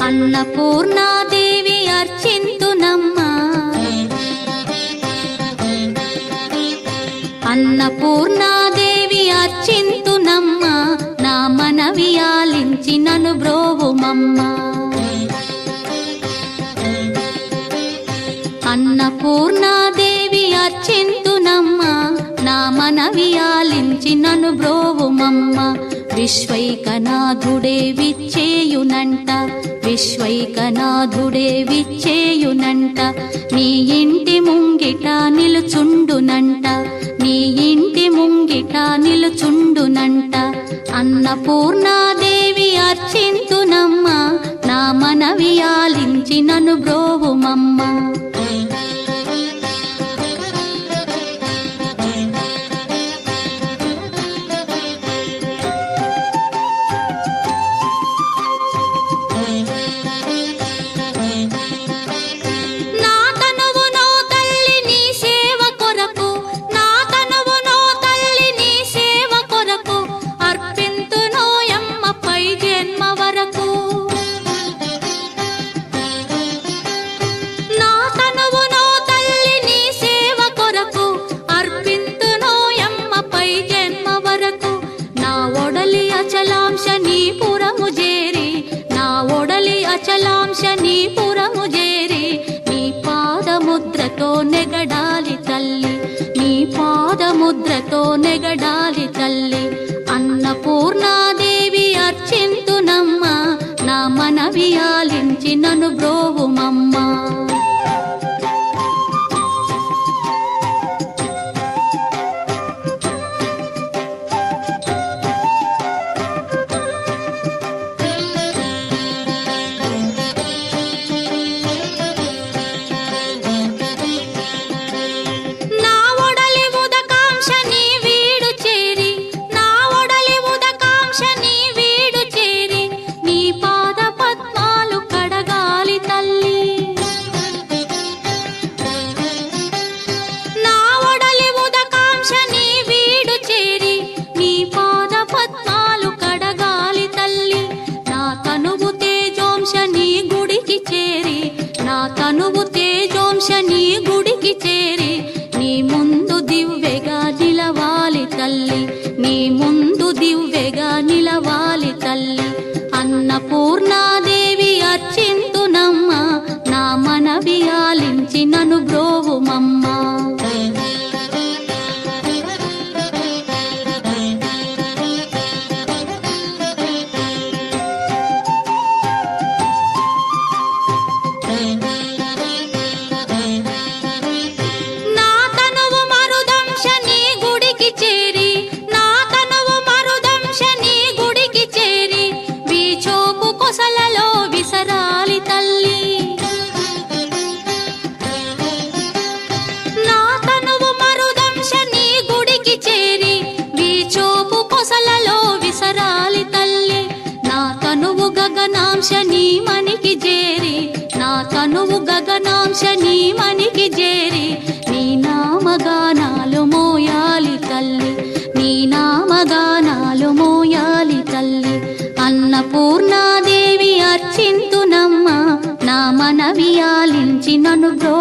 అన్నపూర్ణాదేవి అర్చింతునమ్మా, అన్నపూర్ణాదేవి అర్చింతునమ్మా, నా మనవి ఆలించి నన్ను బ్రోవుమమ్మా. అన్నపూర్ణాదేవి అర్చింతునమ్మా, నా మనవి ఆలించి నన్ను బ్రోవుమమ్మా. విశ్వైకనాథుడే విచ్చేయునంట, విశ్వైకనాథుడే విచ్చేయునంట, నీ ఇంటి ముంగిట నిలుచుండునంట, నీ ఇంటి ముంగిట నిలుచుండునంట. అన్నపూర్ణాదేవి అర్చింతునమ్మా, నా మనవి ఆలించి నన్ను బ్రోవుమమ్మా. అచలాంశనీపురము చేరి నీ పాదముద్రతో నెగడాలి తల్లి, నీ పాదముద్రతో నెగడాలి తల్లి. అన్నపూర్ణాదేవి అర్చింతునమ్మా, నా మనవి ఆలించి నన్ను బ్రోవుమమ్మా. తనువు తేజోంశని గుడికి చేరి నీ ముందు దివ్వెగా నిలవాలి తల్లి, నీ ముందు దివ్వెగా నిలవాలి తల్లి. అన్నపూర్ణాదేవి అర్చింతునమ్మా, నా మనవి ఆలించి నన్ను బ్రోవుమమ్మా. గగనాంశని మనికి చేరి, నా తనువు గగనాంశని మనికి చేరి నీ నామగానాలు మోయాలి తల్లి, నీ నామగానాలు మోయాలి తల్లి. అన్నపూర్ణాదేవి అర్చింతునమ్మా, నా మనవి ఆలించి నన్ను బ్రో